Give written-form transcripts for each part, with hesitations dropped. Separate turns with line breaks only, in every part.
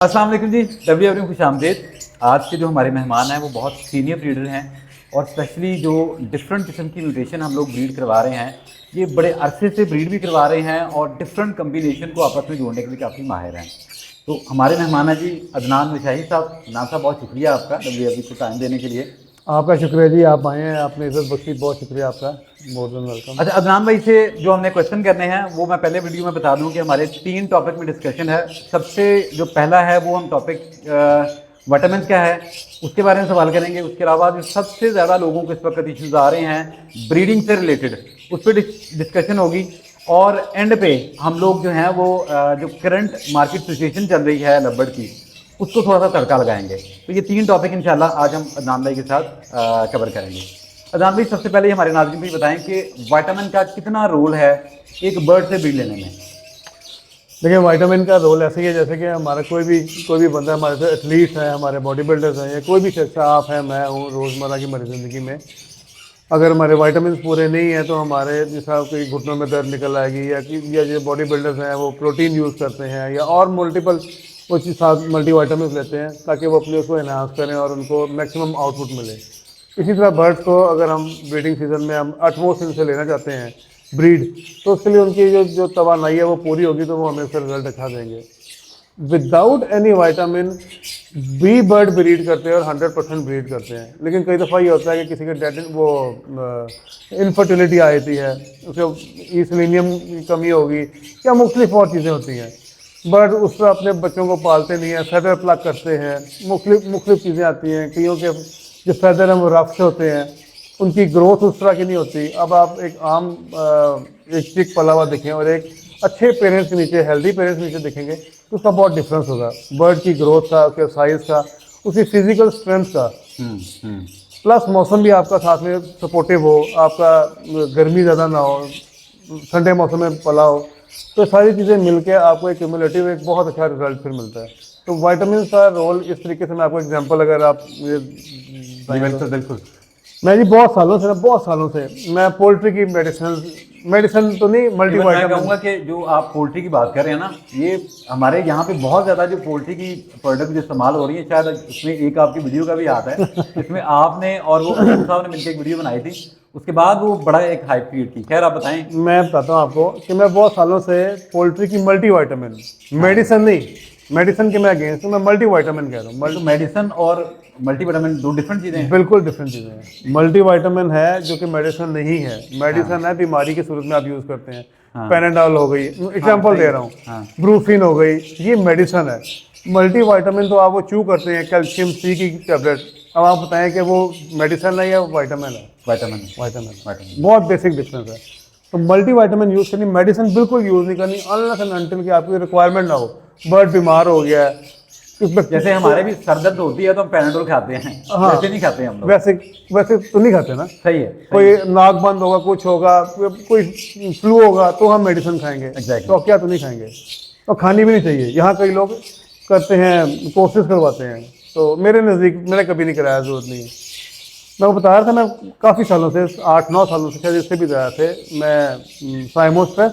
अस्सलाम वालेकुम जी, डब्ल्यू खुश आमदेद। आज के जो हमारे मेहमान हैं वो बहुत सीनियर ब्रीडर हैं और स्पेशली जो डिफरेंट किस्म की म्यूटेशन हम लोग ब्रीड करवा रहे हैं, ये बड़े अरसे से ब्रीड भी करवा रहे हैं और डिफरेंट कम्बिनेशन को आपस में जोड़ने के लिए काफ़ी माहिर हैं। तो हमारे मेहमान हैं जी अदनान मिशाही साहब। अदनान साहब, बहुत शुक्रिया आपका डब्ल्यू को टाइम देने के लिए।
आपका शुक्रिया जी, आप आए हैं, आपने इज्जत बख्शी, बहुत शुक्रिया आपका, मोर देन वेलकम।
अच्छा, अदनान भाई से जो हमने क्वेश्चन करने हैं वो मैं पहले वीडियो में बता दूं कि हमारे 3 टॉपिक में डिस्कशन है। सबसे जो पहला है वो हम टॉपिक विटामिन क्या है उसके बारे में सवाल करेंगे। उसके अलावा जो सबसे ज़्यादा लोगों को इस वक्त इश्यूज आ रहे हैं ब्रीडिंग से रिलेटेड, उस पर डिस्कशन होगी। और एंड पे हम लोग जो हैं वो जो करंट मार्केट सिचुएशन चल रही है लब्बड़ की, उसको थोड़ा सा तड़का लगाएंगे। तो ये 3 टॉपिक इंशाल्लाह आज हम अदनान भाई के साथ कवर करेंगे। अदनान भाई, सबसे पहले हमारे नाज़रीन भी बताएं कि विटामिन का कितना रोल है एक बर्ड से ब्रीड लेने में।
देखिए, विटामिन का रोल ऐसे ही है जैसे कि हमारा कोई भी बंदा, हमारे से एथलीट्स हैं, हमारे बॉडी बिल्डर्स हैं, या कोई भी शख्स, आप हैं, मैं हूँ, रोज़मर्रा की हमारी ज़िंदगी में अगर हमारे विटामिन पूरे नहीं हैं तो हमारे जैसा कोई घुटनों में दर्द निकल आएगी, या जो बॉडी बिल्डर्स हैं वो प्रोटीन यूज़ करते हैं या और मल्टीपल कुछ साथ मल्टी विटामिन लेते हैं ताकि वो अपने उसको इन्हांस करें और उनको मैक्सिमम आउटपुट मिले। इसी तरह बर्ड्स को अगर हम ब्रीडिंग सीजन में हम अटमोस्ट इनसे लेना चाहते हैं ब्रीड, तो उसके लिए उनकी जो तवानाई है वो पूरी होगी तो वो हमें उसका रिजल्ट अच्छा देंगे। विदाउट एनी विटामिन भी बर्ड ब्रीड करते हैं और 100% ब्रीड करते हैं, लेकिन कई दफ़ा ये होता है कि किसी के डेड वो इनफर्टिलिटी आ जाती है, उसे सेलेनियम की कमी होगी या मुख्तलिफ और चीज़ें होती हैं। बर्ड उस पर अपने बच्चों को पालते नहीं हैं, फैदर प्लग करते हैं, मुख्तलिफ चीज़ें आती हैं। कईयों के जो फैदर हैं वो रफ से होते हैं, उनकी ग्रोथ उस तरह की नहीं होती। अब आप एक आम एक चिक पला हुआ देखें और एक अच्छे पेरेंट्स के नीचे, हेल्दी पेरेंट्स के नीचे देखेंगे तो उसका बहुत डिफरेंस होगा, बर्ड की ग्रोथ का, उसके साइज़ का, उसकी फिजिकल स्ट्रेंथ का। प्लस मौसम भी आपका साथ में सपोर्टिव हो, आपका गर्मी ज़्यादा ना हो, ठंडे मौसम में पला हो, तो सारी चीज़ें मिलकर आपको एक क्यूमुलेटिव एक बहुत अच्छा रिजल्ट फिर मिलता है। तो विटामिन का रोल इस तरीके से, मैं आपको एग्जांपल अगर आप
बिल्कुल।
मैं जी बहुत सालों से मैं पोल्ट्री की मेडिसिन तो नहीं, मल्टी
मैं कहूँगा कि जो आप पोल्ट्री की बात कर रहे हैं ना, ये हमारे यहाँ पे बहुत ज़्यादा जो पोल्ट्री की प्रोडक्ट जो इस्तेमाल हो रही है, शायद उसमें एक आपकी वीडियो का भी हाथ है इसमें आपने और वो अजीम साहब ने मिलकर एक वीडियो बनाई थी, उसके बाद वो बड़ा एक हाइप क्रिएट की। खैर, आप बताएं।
मैं बताता हूँ आपको कि मैं बहुत सालों से पोल्ट्री की मल्टी विटामिन, मेडिसिन नहीं, मेडिसिन के मैं अगेंस्ट हूँ, मैं मल्टी विटामिन कह रहा हूँ।
तो मेडिसिन और मल्टी विटामिन दो डिफरेंट चीज़ें हैं।
बिल्कुल डिफरेंट चीज़ें हैं। मल्टी विटामिन है जो कि मेडिसिन नहीं है, मेडिसिन है बीमारी की सूरत में आप यूज़ करते हैं। पैनाडॉल हो गई, एग्जांपल दे रहा हूँ, ब्रूफिन हो गई, ये मेडिसिन है। मल्टी विटामिन तो आप वो चू करते हैं, कैल्शियम सी की टैबलेट। अब आप बताएं कि वो मेडिसिन है या विटामिन है? विटामिन बहुत बेसिक डिफरेंस है। तो मल्टी विटामिन यूज़ करनी, मेडिसिन बिल्कुल यूज़ नहीं करनी अनलेस एंड अनटिल कि आपकी रिक्वायरमेंट ना हो। बर्ड बीमार हो गया है,
जैसे हमारे भी सर दर्द होती है तो हम पैनाडोल खाते हैं, वैसे नहीं खाते हम लोग।
वैसे तो नहीं खाते ना।
सही है।
कोई नाक बंद होगा, कुछ होगा, कोई फ्लू होगा तो हम मेडिसिन खाएंगे। तो क्या तो नहीं खाएंगे, और खानी भी नहीं चाहिए। यहाँ कई लोग करते हैं, कोर्सेज करवाते हैं, तो मेरे नज़दीक मैंने कभी नहीं कराया, ज़रूरत नहीं है। मैं वो बता रहा था, मैं काफ़ी सालों से, 8-9 सालों से, शायद इससे भी ज़्यादा थे, मैं साइमोस्ट्रेस,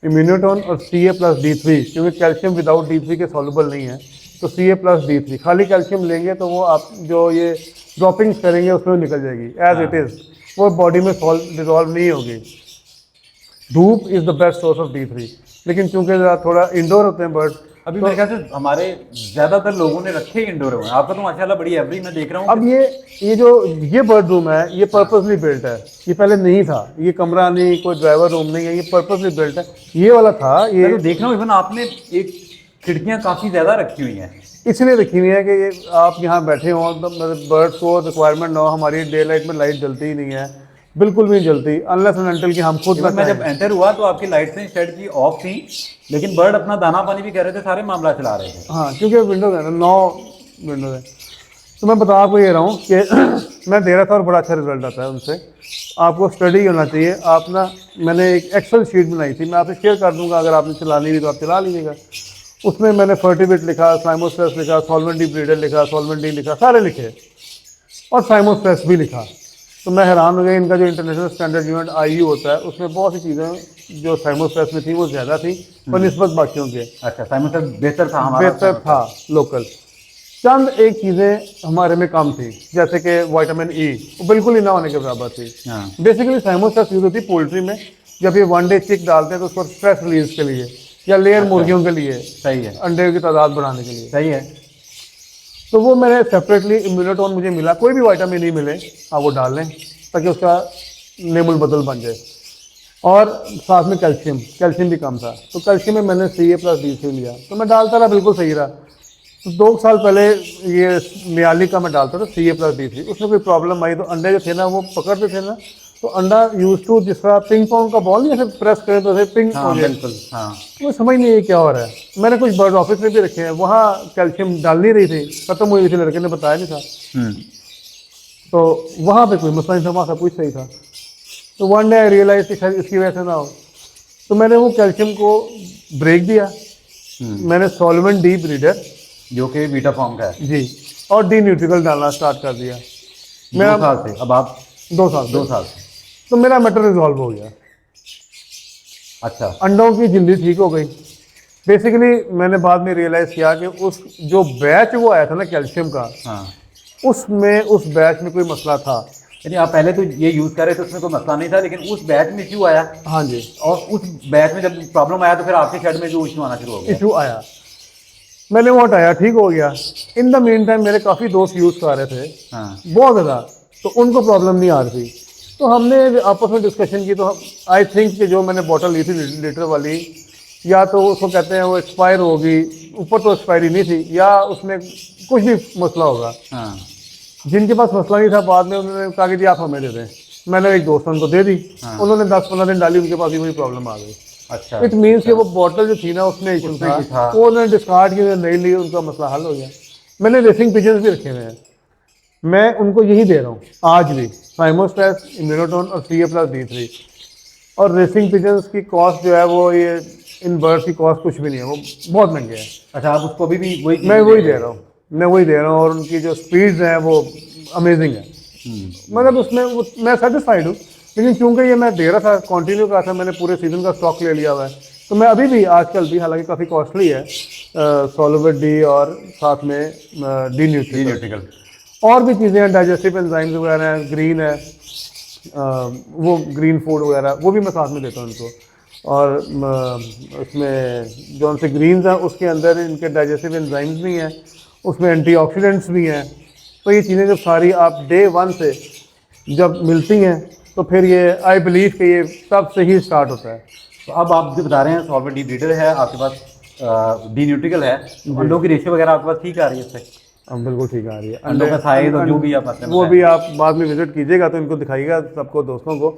इम्यूनोटोन और CA+D3, क्योंकि कैल्शियम विदाउट D3 के सॉल्युबल नहीं है, तो CA+D3 खाली कैल्शियम लेंगे तो वो आप जो ये ड्रॉपिंग्स करेंगे उसमें निकल जाएगी एज इट इज़, वो बॉडी में डिजॉल्व नहीं होगी। धूप is the best source of D3, लेकिन चूंकि थोड़ा इंडोर होते हैं बर्ड,
अभी मेरे ख्याल से हमारे ज़्यादातर लोगों ने रखे ही इंडोर हुए हैं। आपका तो माशाल्लाह बड़ी एवरेज मैं देख रहा हूँ।
अब ये बर्ड रूम है, ये पर्पसली बिल्ट है, ये पहले नहीं था, ये कमरा नहीं, कोई ड्राइवर रूम नहीं है, ये पर्पसली बिल्ट है। ये वाला था, ये
तो देख रहा हूँ इवन आपने एक खिड़कियाँ काफ़ी ज़्यादा रखी हुई हैं,
इसलिए रखी हुई है कि ये आप यहाँ बैठे हों तो बर्ड्स को रिक्वायरमेंट ना हो। हमारी डे लाइट में लाइट जलती ही नहीं है, बिल्कुल भी नहीं जलती, अनलेस एंड अनटिल कि हम खुद ना।
मैं जब एंटर हुआ तो आपकी लाइट्स शेड की ऑफ थी, लेकिन बर्ड अपना दाना पानी भी कर रहे थे, सारे मामला चला रहे थे।
हाँ, क्योंकि विंडोज है ना, 9 विंडोज है। तो मैं बता आपको ये रहा हूँ कि मैं दे रहा था और बड़ा अच्छा रिजल्ट आता है उनसे। आपको स्टडी होना चाहिए। आप ना, मैंने एक एक्सेल शीट बनाई थी, मैं आपसे शेयर कर दूँगा, अगर आपने चलानी हुई तो आप चला लीजिएगा। उसमें मैंने फर्टिविट लिखा, साइमोस्ट्रेस लिखा, सॉल्वेंट डी ब्रीडर लिखा, सॉल्वेंट डी लिखा, सारे लिखे, और साइमोस्ट्रेस भी लिखा। तो मैं हैरान हो गया, इनका जो इंटरनेशनल स्टैंडर्ड यूनिट IU होता है उसमें बहुत सी चीज़ें जो साइमोस्टेस में थी वो ज़्यादा थी पर निस्बत बाकियों के।
अच्छा, साइमोस्टेट बेहतर था हमारा?
बेहतर था लोकल। चंद एक चीज़ें हमारे में कम थी, जैसे कि विटामिन ई वो बिल्कुल ही ना होने के बराबर थी।
हाँ।
बेसिकली साइमोस्टेस यूज होती है पोल्ट्री में, जब ये वन डे चिक डालते हैं तो उसको स्ट्रेस रिलीज के लिए या लेयर मुर्गियों के लिए,
सही है,
अंडे की तादाद बढ़ाने के लिए।
सही है।
तो वो मैंने सेपरेटली इम्यूनोटोन मुझे मिला, कोई भी विटामिन ई मिले आप वो डाल लें ताकि उसका नेमुल बदल बन जाए। और साथ में कैल्शियम भी कम था, तो कैल्शियम में मैंने CA+D3 लिया, तो मैं डालता रहा, बिल्कुल सही रहा। तो 2 साल पहले ये नियाली का मैं डालता था CA+D3, उसमें कोई प्रॉब्लम आई तो अंडे जो थे ना वो पकड़ते थे ना, तो अंडा यूज टू जिस तरह पिंग पोंग का बॉल नहीं, ऐसे प्रेस करें तो ऐसे पिंग
हाँ,
हो जाए।
बिल्कुल, हाँ।
मुझे समझ नहीं है क्या हो रहा है। मैंने कुछ बर्ड ऑफिस में भी रखे हैं, वहाँ कैल्शियम डाल नहीं रही थी, खत्म हुई थी, लड़के ने बताया नहीं था, तो वहाँ पे कोई मसला नहीं था, वहाँ सब कुछ सही था। तो वन डे आई रियलाइज कि शायद इसकी वजह से ना हो, तो मैंने वो कैल्शियम को ब्रेक दिया। मैंने सॉल्वेंट डी ब्रीडर
जो कि बीटा फॉर्म का है
जी और डी न्यूट्रिकल डालना स्टार्ट कर दिया।
2 साल से। अब आप
2 साल
2 साल से।
तो मेरा मैटर रिजॉल्व हो गया।
अच्छा,
अंडों की जल्दी ठीक हो गई। बेसिकली मैंने बाद में रियलाइज़ किया कि उस जो बैच वो आया था ना कैल्शियम का,
हाँ।
उसमें उस बैच में कोई मसला था।
यानी आप पहले तो ये यूज़ कर रहे थे, उसमें कोई मसला नहीं था, लेकिन उस बैच में इश्यू आया,
हाँ जी,
और उस बैच में जब प्रॉब्लम आया तो फिर आपके शेड में जो इश्यू आना शुरू हो गया।
इशू आया, मैंने वो हटाया, ठीक हो गया। इन द मीन टाइम मेरे काफ़ी दोस्त यूज़ कर रहे थे,
हाँ।
बहुत ज़्यादा, तो उनको प्रॉब्लम नहीं आ रही थी। तो हमने आपस में डिस्कशन की, तो आई थिंक कि जो मैंने बॉटल ली थी लीटर वाली, या तो उसको कहते हैं वो एक्सपायर होगी, ऊपर तो एक्सपायरी नहीं थी, या उसमें कुछ भी मसला होगा।
हाँ।
जिनके पास मसला नहीं था बाद में उन्होंने कहा कि जी आप हमें दे दें, मैंने एक दोस्त उनको दे दी।
हाँ।
उन्होंने 10-15 दिन डाली, उनके पास भी वही प्रॉब्लम आ गई।
अच्छा,
इट मीन्स कि वो बॉटल जो थी ना उसमें इशू
उसमें भी
था,
था।
वो उन्होंने डिस्कार्ड की, नहीं ली, उनका मसला हल हो गया। मैंने रेसिंग पिजन्स भी रखे हुए हैं, मैं उनको यही दे रहा हूँ आज भी, साइमोस्टेस, इम्यूनोटोन और CA+D3। और रेसिंग पिजन्स की कॉस्ट जो है वो ये इन बर्ड्स की कॉस्ट कुछ भी नहीं है, वो बहुत महंगे हैं।
अच्छा, आप उसको अभी भी वही
मैं वही दे रहा हूँ, मैं वही दे रहा हूँ, और उनकी जो स्पीड्स हैं वो अमेजिंग है। मतलब उसमें मैं सेटिस्फाइड हूँ, लेकिन चूंकि ये मैं दे रहा था, कंटिन्यू करा था, मैंने पूरे सीजन का स्टॉक ले लिया हुआ है, तो मैं अभी भी आजकल भी, हालांकि काफ़ी कॉस्टली है, सॉल्वेंट डी और साथ में डी न्यूट्रिकल, और भी चीज़ें हैं, डाइजेस्टिव एंजाइम्स वगैरह हैं, ग्रीन है, वो ग्रीन फूड वगैरह वो भी मैं साथ में देता हूँ इनको। और उसमें जो उनसे ग्रीन्स हैं उसके अंदर इनके डाइजेस्टिव एंजाइम्स भी हैं, उसमें एंटीऑक्सीडेंट्स भी हैं। तो ये चीज़ें जब सारी आप डे 1 से जब मिलती हैं तो फिर ये आई बिलीव कि ये सब से ही स्टार्ट होता है।
तो अब आप जो बता रहे हैं सॉल्वेंट डी ब्रीडर है आपके पास, डी न्यूट्रिकल है, तो अंडों की रेशियो वगैरह आपके पास ठीक आ रही है इससे?
अब बिल्कुल ठीक आ रही है।
अंडों का साइज और जो भी आप मतलब
वो भी आप बाद में विजिट कीजिएगा तो इनको दिखाइएगा सबको, दोस्तों को।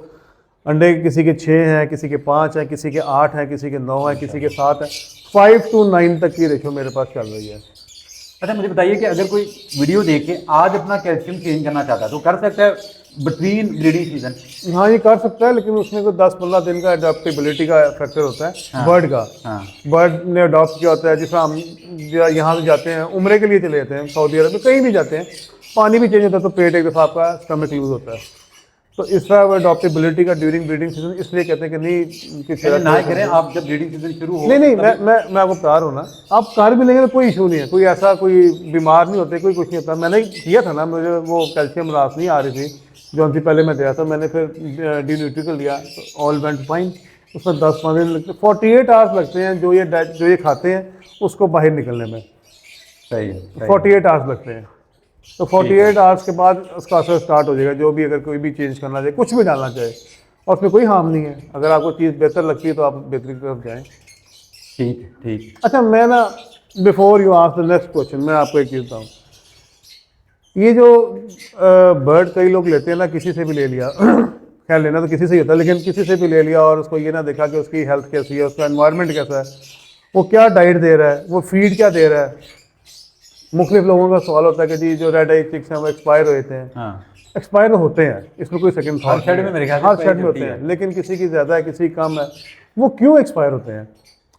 अंडे किसी के 6 हैं, किसी के 5 हैं, किसी के 8 हैं, किसी के 9 हैं, किसी के 7 हैं, 5 to 9 तक की रेशियो मेरे पास चल रही है।
अच्छा, मुझे बताइए कि अगर कोई वीडियो देख के आज अपना कैल्शियम चेंज करना चाहता है तो कर सकता है बिटवीन ब्रीडिंग सीजन?
हाँ ये कर सकता है, लेकिन उसमें कोई 10-15 दिन का अडॉप्टेबिलिटी का फैक्टर होता है बर्ड का।
हाँ।
बर्ड ने अडॉप्ट किया होता है, जिस हम यहाँ से जाते हैं उम्रे के लिए चले जाते हैं सऊदी अरब में, कहीं भी जाते हैं, पानी भी चेंज होता है तो पेट एक दफ़ा आपका स्टमक लूज होता है। तो इस तरह अडॉप्टेबिलिटी का ड्यूरिंग ब्रीडिंग सीजन इसलिए कहते हैं कि नहीं किसी
ना करें आप जब ब्रीडिंग सीजन शुरू हो।
नहीं, मैं आपको बता रहा हूँ ना, आप कर भी लेंगे तो कोई इशू नहीं है, कोई ऐसा कोई बीमार नहीं होते, कोई कुछ नहीं होता। मैंने किया था ना, मुझे वो कैल्शियम रास नहीं आ रही थी जो उनसे पहले मैं दिया था, मैंने फिर डी न्यूट्रिकल लिया तो ऑल वेंट फाइन। उसमें 10-15 दिन लगते, 48 आवर्स लगते हैं जो ये खाते हैं उसको बाहर निकलने में।
सही है,
48 आवर्स लगते हैं, तो 48 आवर्स के बाद उसका असर स्टार्ट हो जाएगा। जो भी अगर कोई भी चेंज करना चाहे, कुछ भी डालना चाहे, और उसमें कोई हार्म नहीं है। अगर आपको चीज़ बेहतर लगती है तो आप बेहतरी की तरफ जाएँ।
ठीक।
अच्छा, मैं ना before you ask the next question, मैं आपको एक चीज़ बताऊँ। ये जो बर्ड कई लोग लेते हैं ना, किसी से भी ले लिया खैर लेना तो किसी से ही होता है, लेकिन किसी से भी ले लिया और उसको ये ना देखा कि उसकी हेल्थ कैसी है, उसका एनवायरनमेंट कैसा है, वो क्या डाइट दे रहा है, वो फीड क्या दे रहा है। मुख्तलिफ लोगों का सवाल होता है कि जी जो रेड आई चिक्स हैं वो एक्सपायर होते हैं।
हाँ।
एक्सपायर होते हैं, इसमें कोई सेकंड
हर शेड में मेरे ख्याल से
हर शेड में
होती
होते
है।
हैं, लेकिन किसी की ज़्यादा है, किसी की कम है। वो क्यों एक्सपायर होते हैं,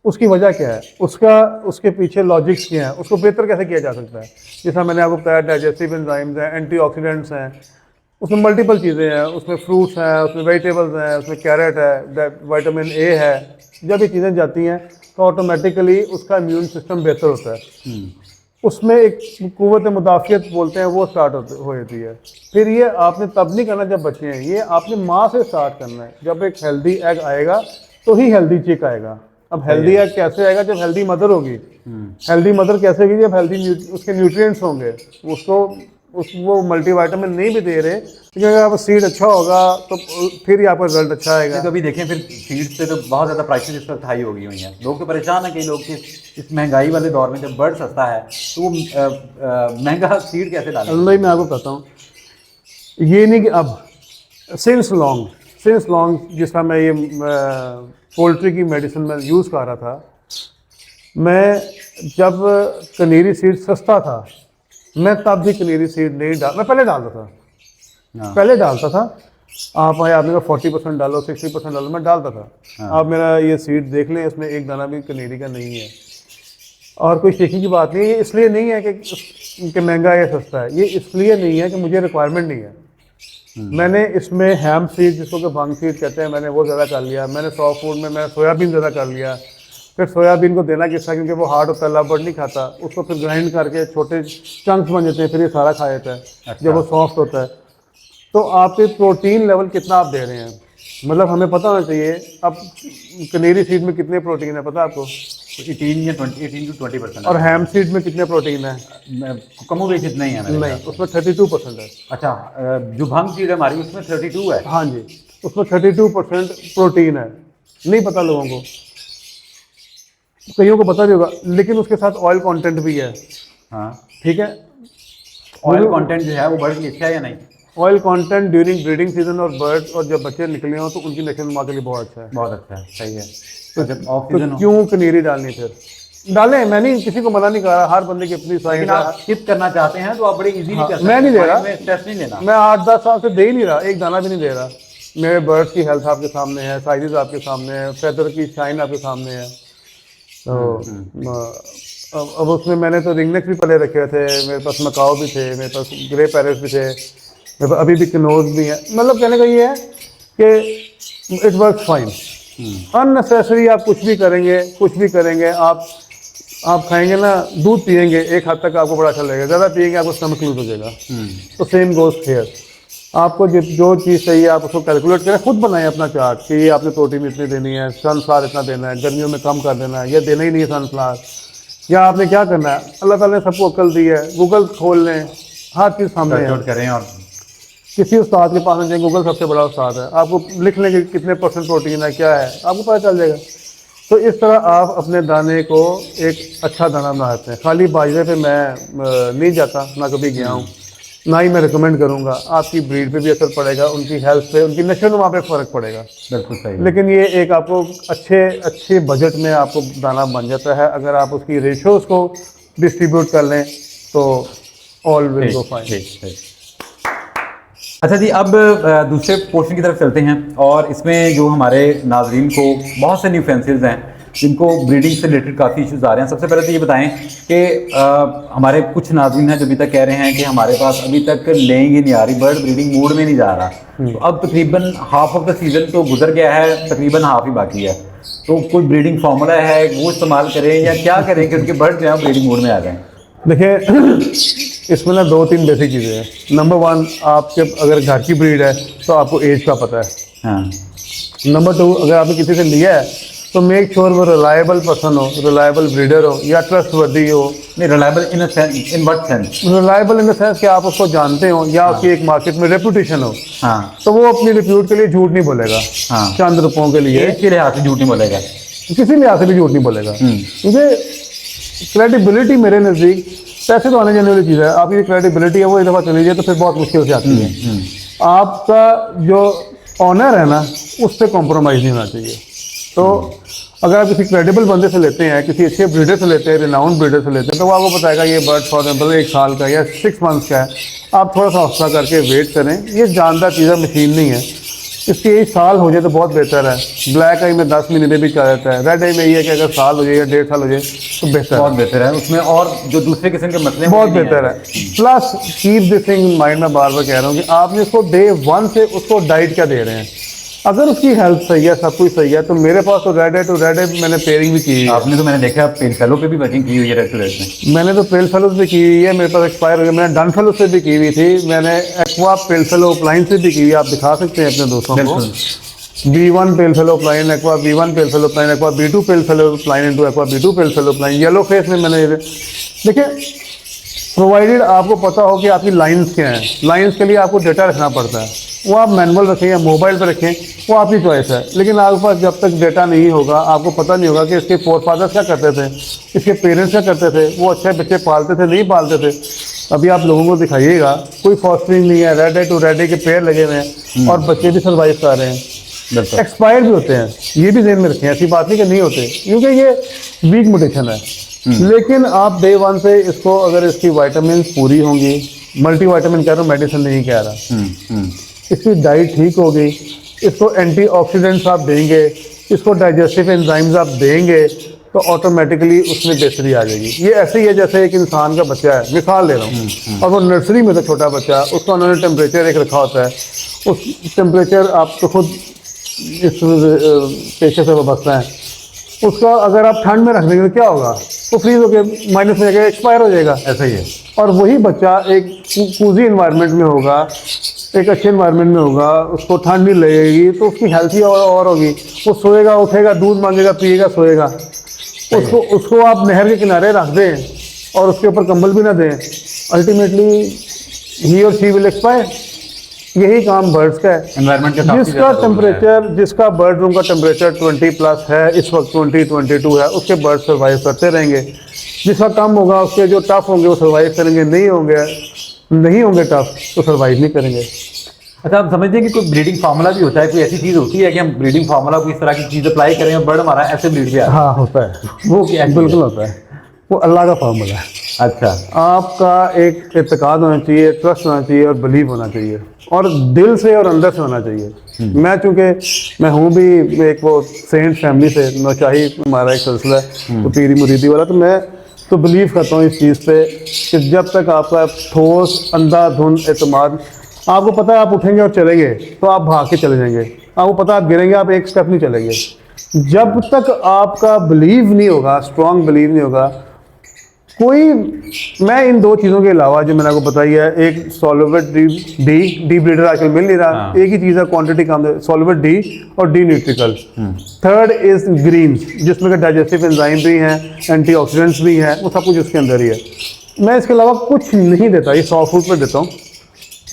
उसकी वजह क्या है, उसके पीछे लॉजिक्स क्या हैं, उसको बेहतर कैसे किया जा सकता है। जैसा मैंने आपको बताया, डाइजेस्टिव एंजाइम्स हैं, एंटीऑक्सीडेंट्स हैं, उसमें मल्टीपल चीज़ें हैं, उसमें फ्रूट्स हैं, उसमें वेजिटेबल्स हैं, उसमें कैरेट है, विटामिन ए है। जब ये चीज़ें जाती हैं तो ऑटोमेटिकली उसका इम्यून सिस्टम बेहतर होता है। उसमें एक कुव्वत मुदाफ़ियत बोलते हैं, वो स्टार्ट हो जाती है। फिर ये आपने तब नहीं करना जब बच्चे हैं, ये आपने माँ से स्टार्ट करना है। जब एक हेल्दी एग आएगा तो ही हेल्दी चिक आएगा। अब हेल्दी एग कैसे आएगा? जब हेल्दी मदर होगी। हेल्दी मदर कैसे होगी? जब हेल्दी उसके न्यूट्रिएंट्स होंगे। वो मल्टीविटामिन नहीं भी दे रहे, लेकिन अगर आपका सीड अच्छा होगा तो फिर ही आपका रिजल्ट अच्छा आएगा।
तो अभी देखें फिर सीड्स पे तो बहुत ज़्यादा प्राइसेस इस वक्त हाई हो गई हुई हैं। लोग तो परेशान हैं, कई लोग कि इस महंगाई वाले दौर में जब बर्ड सस्ता है तो वो महंगा सीड कैसे डालें?
भाई मैं आपको कहता हूँ, ये नहीं कि अब सिंस लॉन्ग जिस तरह मैं ये पोल्ट्री की मेडिसिन में यूज़ कर रहा था, मैं जब कनेरी सीड सस्ता था मैं तब भी कनेरी सीड नहीं मैं पहले डालता था। आपने कहा 40% डालो, 60% डालो, मैं डालता था। आप मेरा ये सीड देख लें, इसमें एक दाना भी कनेरी का नहीं है। और कोई शेखी की बात नहीं है। ये इसलिए नहीं है कि महंगा या सस्ता है, ये इसलिए नहीं है कि मुझे रिक्वायरमेंट नहीं है। मैंने इसमें हैम सीड, जिसको कि भांग सीड कहते हैं, मैंने वो ज़्यादा कर लिया। मैंने सॉफ्ट फूड में मैंने सोयाबीन ज़्यादा कर लिया। फिर सोयाबीन को देना किस तरह, क्योंकि वो हार्ड होता है, लव बर्ड नहीं खाता उसको, फिर ग्राइंड करके छोटे चंक्स बन जाते हैं, फिर ये सारा खा जाता है। अच्छा। जब वो सॉफ्ट होता है तो आपके प्रोटीन लेवल कितना आप दे रहे हैं, मतलब हमें पता होना चाहिए। अब कनेरी सीड में कितने प्रोटीन है पता है आपको?
18 to 20%।
और हैम सीड में कितने प्रोटीन है?
कमोबेश इतना ही है।
नहीं, उसमें 32% है।
अच्छा, जो भांग सीड है हमारी उसमें 32 है।
हाँ जी, उसमें 32% प्रोटीन है। नहीं पता लोगों को, कईयों को पता भी होगा, लेकिन उसके साथ ऑयल कंटेंट भी है।
हाँ
ठीक है,
ऑयल कंटेंट जो है वो बर्ड के लिए अच्छा है या नहीं?
Oil content during breeding season और बर्ड और जब बच्चे निकले हों तो उनकी नस्ल नुमा के लिए बहुत अच्छा है।
बहुत अच्छा है, सही है। तो जब ऑफ
तो
सीजन
क्यों कनेरी डालनी? फिर डालें, मैं नहीं किसी को मना नहीं कर रहा, हर बंदे की अपनी साइज
लेकिन आप स्किप करना चाहते हैं तो आप बड़े इजीली कर सकते हैं।
मैं नहीं दे रहा,
स्ट्रेस नहीं लेना।
मैं 8-10 साल से दे ही नहीं रहा, एक दाना भी नहीं दे रहा। मेरे बर्ड्स की हेल्थ आपके सामने है, साइजेस आपके सामने है, फेदर की शाइन आपके सामने है। तो अब उसमें मैंने तो रिंगनेक भी पले रखे थे, मेरे पास मकाओ भी थे, मेरे पास ग्रे पैरेट्स भी थे, मेरे पास अभी भी कनोज भी हैं। मतलब कहने का ये है कि इट वर्क फाइन। अननेसेसरी आप कुछ भी करेंगे, आप खाएंगे ना, दूध पिएंगे एक हद तक आपको बड़ा अच्छा लगेगा, ज़्यादा पिएंगे आपको स्टमक लूज हो जाएगा। तो सेम गोज हेयर। आपको जो चीज़ चाहिए आप उसको कैलकुलेट करें, खुद बनाएं अपना चार्ट कि ये आपने प्रोटीन इतनी देनी है, सनफ्लावर इतना देना है, गर्मियों में कम कर देना है, या देना ही नहीं है सनफ्लावर, या आपने क्या करना है। अल्लाह ताला ने सबको अक्ल दी है, गूगल खोल लें, हर चीज़ सामने है।
करें और
किसी उस्ताद के पास में जाएंगे, गूगल सबसे बड़ा उस्ताद है, आपको लिख लेंगे कितने % प्रोटीन है, क्या है, आपको पता चल जाएगा। तो इस तरह आप अपने दाने को एक अच्छा दाना बनाते हैं। खाली बाजरे पे मैं नहीं जाता, ना कभी गया हूँ, ना ही मैं रिकमेंड करूँगा। आपकी ब्रीड पे भी असर पड़ेगा, उनकी हेल्थ पे, उनकी नस्ल नुमा पे फ़र्क पड़ेगा।
बिल्कुल सही।
लेकिन ये एक आपको अच्छे बजट में आपको दाना बन जाता है। अगर आप उसकी रेशोज़ को डिस्ट्रीब्यूट कर लें तो ऑल विल गो फाइन।
अच्छा जी, अब दूसरे पोर्शन की तरफ चलते हैं, और इसमें जो हमारे नाजरीन को बहुत से न्यू फैंसीज हैं जिनको ब्रीडिंग से रिलेटेड काफ़ी इश्यूज आ रहे हैं। सबसे पहले तो ये बताएं कि हमारे कुछ नाज़रीन हैं जो अभी तक कह रहे हैं कि हमारे पास अभी तक लेंग ही नहीं आ रही, बर्ड ब्रीडिंग मूड में नहीं जा रहा। तो अब तकरीबन हाफ ऑफ द सीज़न तो गुजर गया है, तकरीबन हाफ ही बाकी है। तो कोई ब्रीडिंग फार्मूला है वो इस्तेमाल करें या क्या करें कि उनके बर्ड जो है ब्रीडिंग मूड में आ जाएँ?
देखिए, इसमें ना 2-3 बेसिक चीज़ें हैं। नंबर 1, आपके अगर घर की ब्रीड है तो आपको एज का पता है।
हाँ।
नंबर 2, अगर आपने किसी से लिया है तो मेक श्योर वो रिलायबल पर्सन हो, रिलायबल ब्रीडर हो, या ट्रस्टवर्दी हो।
नहीं, reliable in what sense?
Reliable in the sense कि आप उसको जानते हो, या उसकी एक मार्केट में रेपुटेशन हो।
हाँ।
तो वो अपनी रिप्यूट के लिए झूठ नहीं बोलेगा।
हाँ।
चंद रुपयों के लिए,
एज के लिहाज से झूठ नहीं बोलेगा,
किसी लिहाज से भी झूठ नहीं बोलेगा। क्योंकि क्रेडिबिलिटी मेरे नज़दीक पैसे तो आने जाने वाली चीज़ है। आपकी क्रेडिबिलिटी है वो एक दफ़ा चली जाए तो फिर बहुत मुश्किल से आती है। आपका जो ऑनर है ना, उससे कॉम्प्रोमाइज़ नहीं होना चाहिए। तो अगर आप किसी क्रेडिबल बंदे से लेते हैं, किसी अच्छे ब्रीडर से लेते हैं, रिनाउंड ब्रीडर से लेते हैं, तो वो आपको बताएगा ये बर्ड फॉर एग्जाम्पल 1 साल का या 6 मंथ्स का है। आप थोड़ा सा हौसला करके वेट करें। ये जानदार चीज़ है, मशीन नहीं है। इसकी एज साल हो जाए तो बहुत बेहतर है। ब्लैक आई में 10 महीने में भी कर देता है। रेड आई में ये है कि अगर साल हो जाए या 1.5 साल हो जाए तो बेहतर है,
बहुत बेहतर है उसमें। और जो दूसरे किस्म के मसले हैं,
बहुत
वो नहीं
बेहतर है। Plus keep this thing in mind, मैं बार बार कह रहा हूँ कि आपने उसको डे 1 से उसको डाइट क्या दे रहे हैं। अगर उसकी हेल्थ सही है, सब कुछ सही है, तो मेरे पास तो रेड है टू रेड है मैंने पेयरिंग भी की हुई है।
आपने तो मैंने देखा पेन फेलो पे भी वर्किंग की हुई है रेस्टोरेंट में।
मैंने तो पेल फेलोज भी की हुई है, मेरे पास एक्सपायर हो गया। मैंने डन फेलो से भी की हुई थी, मैंने एक्वा पेल फेलो अपलाइन से भी की हुई है। आप दिखा सकते हैं अपने दोस्तों को।
बिल्कुल।
B1 पेल फेलो अपलाइन एक्वा, B1 पेल फेलो अपलाइन एक्वा, B2 पेल fallow upline into aqua, B2 पेल फेलो अपलाइन। येलो फेस में मैंने देखिए, प्रोवाइडेड आपको पता हो कि आपकी लाइंस क्या हैं। लाइंस के लिए आपको डेटा रखना पड़ता है, वो आप मैनुअल रखें या मोबाइल पर रखें, वो आपकी चॉइस है। लेकिन आपके पास जब तक डेटा नहीं होगा, आपको पता नहीं होगा कि इसके फोर फादर्स क्या करते थे, इसके पेरेंट्स क्या करते थे, वो अच्छे बच्चे पालते थे नहीं पालते थे। अभी आप लोगों को दिखाइएगा, कोई फॉस्टरिंग नहीं है, रेड है टू रेड है के पेड़ लगे हुए हैं और बच्चे भी सर्वाइव कर रहे हैं,
बिल्कुल।
एक्सपायर भी होते हैं। ये भी ध्यान में रखें, ऐसी बात नहीं कि नहीं होते, क्योंकि ये वीक म्यूटेशन है। लेकिन आप डे 1 से इसको, अगर इसकी विटामिन पूरी होंगी, मल्टी विटामिन कह रहा हूँ, मेडिसिन नहीं कह रहा, इसकी डाइट ठीक होगी, इसको एंटीऑक्सीडेंट्स आप देंगे, इसको डाइजेस्टिव एंजाइम्स आप देंगे, तो ऑटोमेटिकली उसमें बेहतरी आ जाएगी। ये ऐसे ही है जैसे एक इंसान का बच्चा है, मिसाल दे रहा हूँ, और वो नर्सरी में तो छोटा बच्चा, उसका उन्होंने टेम्परेचर एक रखा होता है, उस टेम्परेचर आप तो खुद इस पेशे से वाबस्ता है, उसका अगर आप ठंड में रख देंगे तो क्या होगा, वो फ्रीज होकर माइनस में जाकर एक्सपायर हो जाएगा।
ऐसा ही है।
और वही बच्चा एक कूजी इन्वायरमेंट में होगा, एक अच्छे इन्वायरमेंट में होगा, उसको ठंड नहीं लगेगी, तो उसकी हेल्थ ही और होगी। वो सोएगा, उठेगा, दूध मांगेगा, पिएगा, सोएगा। उसको आप नहर के किनारे रख दें और उसके ऊपर कंबल भी ना दें, अल्टीमेटली ही और शी विल एक्सपायर। यही काम बर्ड्स का है।
एनवायरनमेंट के
जिसका टेम्परेचर, जिसका बर्ड रूम का टेम्परेचर 20+ है, इस वक्त 20-22 है, उसके बर्ड सर्वाइव करते रहेंगे। जिसका कम होगा, उसके जो टफ होंगे वो सर्वाइव करेंगे, नहीं होंगे टफ तो सर्वाइव नहीं करेंगे।
अच्छा, आप समझते हैं कि कोई ब्रीडिंग फार्मूला भी होता है, कोई ऐसी चीज़ होती है कि हम ब्रीडिंग फार्मूला को इस तरह की चीज़ अप्लाई करें और बर्ड हमारा ऐसे ब्रीड भी आए?
हाँ, होता है।
वो क्या है?
बिल्कुल होता है, वो अल्लाह का फार्मूला है।
अच्छा।
आपका एक इत्तेकाद होना चाहिए, ट्रस्ट होना चाहिए और बिलीव होना चाहिए, और दिल से और अंदर से होना चाहिए। मैं चूँकि मैं हूँ भी एक वो सेंट फैमिली से, नौशाही हमारा एक सिलसिला है तो पीरी मुरीदी वाला, तो मैं तो बिलीव करता हूँ इस चीज़ पे कि जब तक आपका ठोस अंधाधुंध एतमाद, आपको पता है आप उठेंगे और चलेंगे तो आप भाग के चले जाएंगे, आपको पता है आप गिरेंगे, आप एक स्टेप नहीं चलेंगे। जब तक आपका बिलीव नहीं होगा, स्ट्रॉन्ग बिलीव नहीं होगा, कोई, मैं इन दो चीज़ों के अलावा जो मैंने आपको बताई है, एक सॉल्वेट डी ब्रीडर आजकल मिल नहीं रहा, एक ही चीज़ है, क्वांटिटी कम है, सॉल्वेट डी और डी न्यूट्रिकल। थर्ड इज ग्रीन्स, जिसमें कि डाइजेस्टिव एंजाइम भी हैं, एंटीऑक्सीडेंट्स भी हैं, वो सब कुछ उसके अंदर ही है। मैं इसके अलावा कुछ नहीं देता, ये सॉफ्ट फूड पर देता हूँ